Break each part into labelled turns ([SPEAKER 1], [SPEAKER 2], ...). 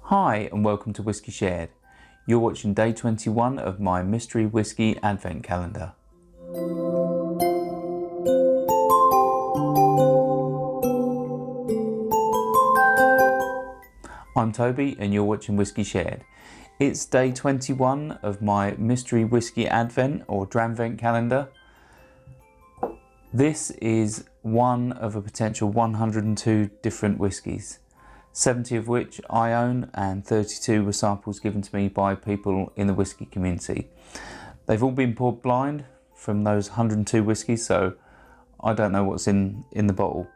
[SPEAKER 1] Hi and welcome to Whiskey Shared. You're watching day 21 of my mystery whiskey advent calendar. I'm Toby and you're watching Whiskey Shared. It's day 21 of my mystery whiskey advent or dramvent calendar. This is one of a potential 102 different whiskies, 70 of which I own and 32 were samples given to me by people in the whiskey community. They've all been poured blind from those 102 whiskies, so I don't know what's in the bottle.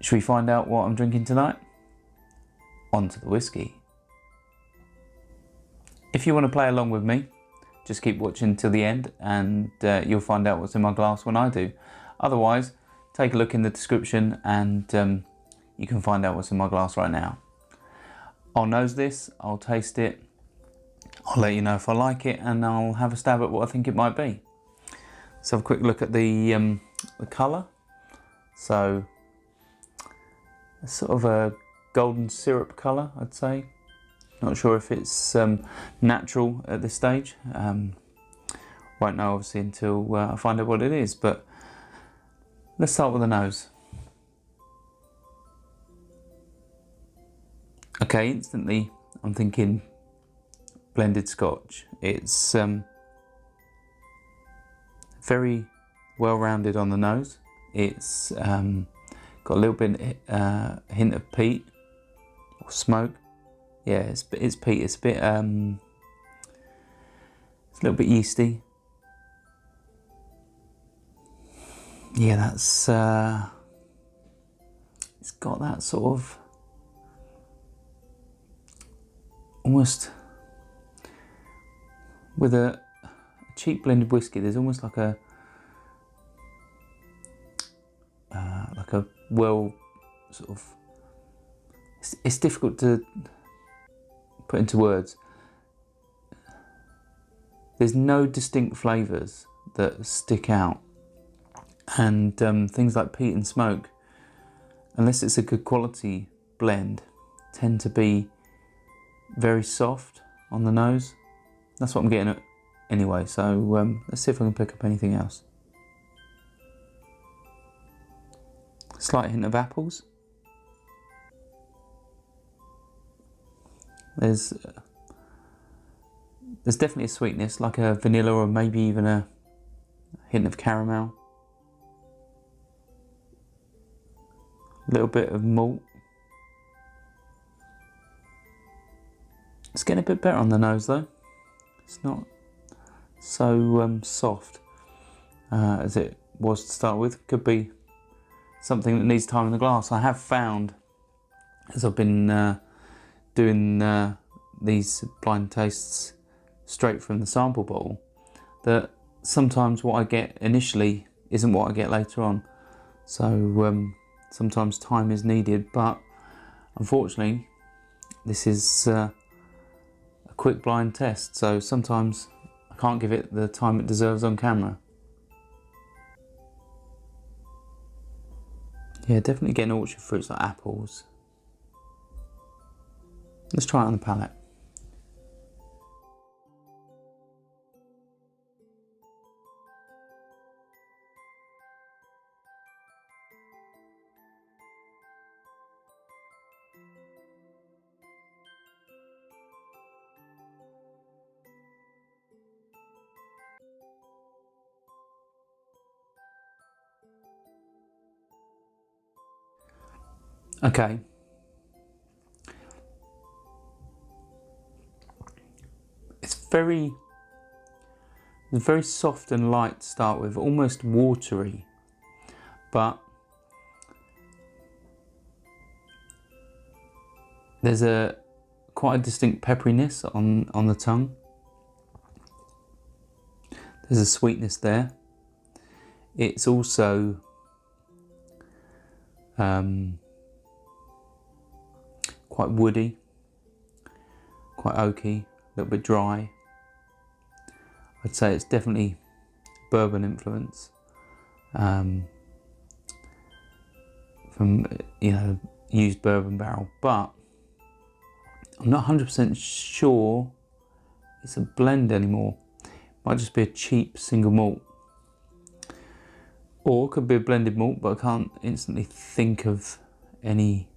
[SPEAKER 1] Should we find out what I'm drinking tonight? On to the whiskey. If you want to play along with me, just keep watching till the end and you'll find out what's in my glass when I do. Otherwise, take a look in the description and you can find out what's in my glass right now. I'll nose this, I'll taste it, I'll let you know if I like it, and I'll have a stab at what I think it might be. So have a quick look at the colour. So it's sort of a golden syrup colour, I'd say. Not sure if it's natural at this stage. Won't know obviously until I find out what it is, but let's start with the nose. Okay, instantly I'm thinking blended Scotch. It's very well rounded on the nose. It's got a little bit hint of peat or smoke. Yeah, it's peat. It's a bit it's a little bit yeasty. Yeah, that's it's got that sort of almost with a cheap blended whiskey. There's almost like a well sort of. It's difficult to put into words. There's no distinct flavours that stick out, and things like peat and smoke, unless it's a good quality blend, tend to be very soft on the nose. That's what I'm getting at anyway, so let's see if I can pick up anything else. Slight hint of apples. There's definitely a sweetness, like a vanilla or maybe even a hint of caramel. A little bit of malt. It's getting a bit better on the nose though. It's not so soft as it was to start with. Could be something that needs time in the glass. I have found, as I've been doing these blind tastes straight from the sample bottle, that sometimes what I get initially isn't what I get later on. So sometimes time is needed, but unfortunately this is a quick blind test, so sometimes I can't give it the time it deserves on camera. Yeah, definitely getting orchard fruits like apples. Let's try it on the palate. Okay. It's very soft and light to start with, almost watery, but there's quite a distinct pepperiness on the tongue. There's a sweetness there. It's also quite woody, quite oaky, a little bit dry. I'd say it's definitely bourbon influence. From used bourbon barrel, but I'm not 100% sure it's a blend anymore. Might just be a cheap single malt. Or it could be a blended malt, but I can't instantly think of any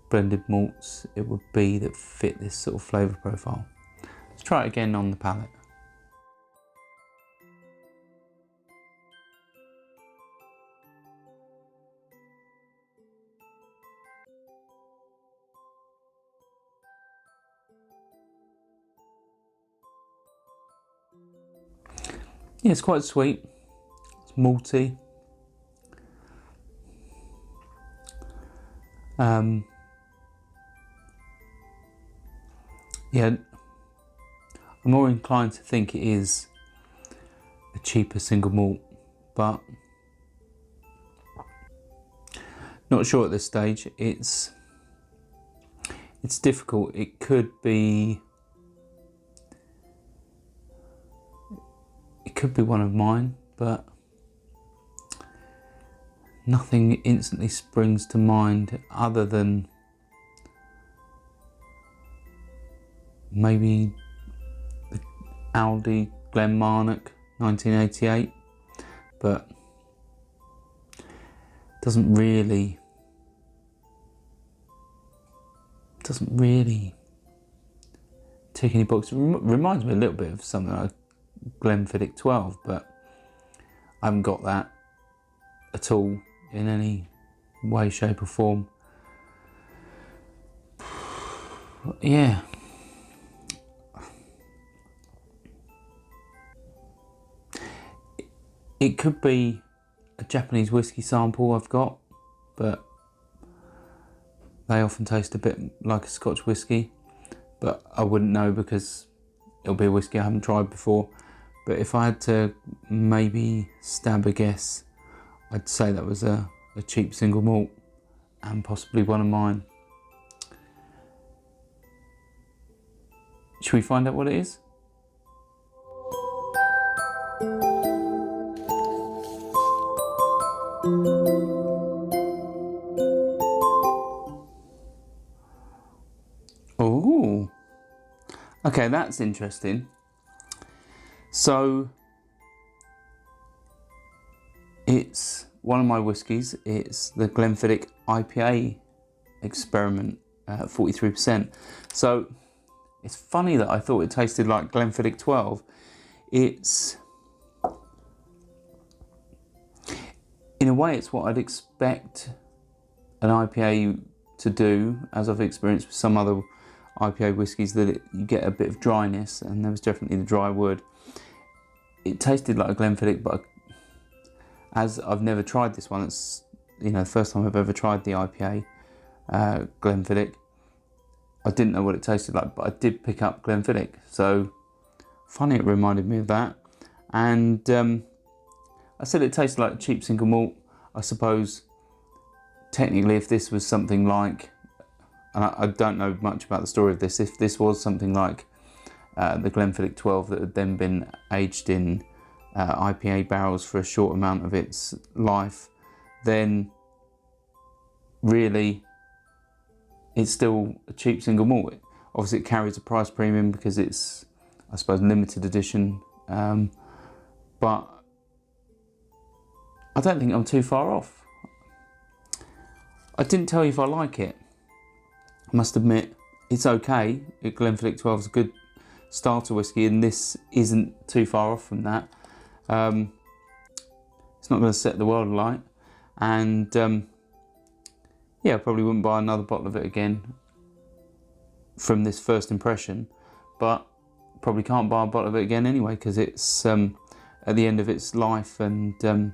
[SPEAKER 1] blended malts it would be that fit this sort of flavour profile. Let's try it again on the palate. Yeah, it's quite sweet, it's malty. Yeah, I'm more inclined to think it is a cheaper single malt, but not sure at this stage. It's difficult. It could be one of mine, but nothing instantly springs to mind other than maybe the Aldi Glenmarnock 1988, but doesn't really tick any boxes. Reminds me a little bit of something like Glenfiddich 12, but I haven't got that at all in any way, shape or form. Yeah. It could be a Japanese whiskey sample I've got, but they often taste a bit like a Scotch whiskey, but I wouldn't know because it'll be a whiskey I haven't tried before. But if I had to maybe stab a guess, I'd say that was a cheap single malt and possibly one of mine. Should we find out what it is? Oh, okay, that's interesting. So it's one of my whiskies. It's the Glenfiddich IPA Experiment, 43%. So it's funny that I thought it tasted like Glenfiddich 12. It's, in a way, it's what I'd expect an IPA to do, as I've experienced with some other IPA whiskies, that you get a bit of dryness, and there was definitely the dry wood. It tasted like a Glenfiddich, but as I've never tried this one, it's, you know, the first time I've ever tried the IPA Glenfiddich, I didn't know what it tasted like, but I did pick up Glenfiddich. So funny, it reminded me of that. And I said it tasted like a cheap single malt. I suppose technically if this was something like, and I don't know much about the story of this, if this was something like the Glenfiddich 12 that had then been aged in IPA barrels for a short amount of its life, then really it's still a cheap single malt. Obviously it carries a price premium because it's, I suppose, limited edition, but I don't think I'm too far off. I didn't tell you if I like it. I must admit, it's okay. Glenfiddich 12 is a good starter whiskey, and this isn't too far off from that. It's not going to set the world alight, and yeah, I probably wouldn't buy another bottle of it again from this first impression, but probably can't buy a bottle of it again anyway because it's at the end of its life, and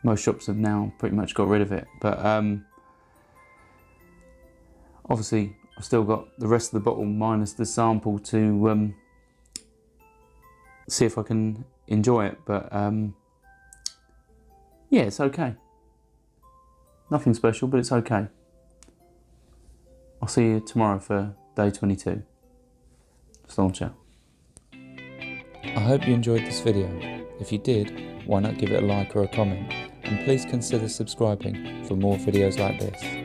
[SPEAKER 1] most shops have now pretty much got rid of it. But obviously I've still got the rest of the bottle minus the sample to see if I can enjoy it, but yeah, it's okay. Nothing special, but it's okay. I'll see you tomorrow for day 22. Stauncher. I hope you enjoyed this video. If you did, why not give it a like or a comment, and please consider subscribing for more videos like this.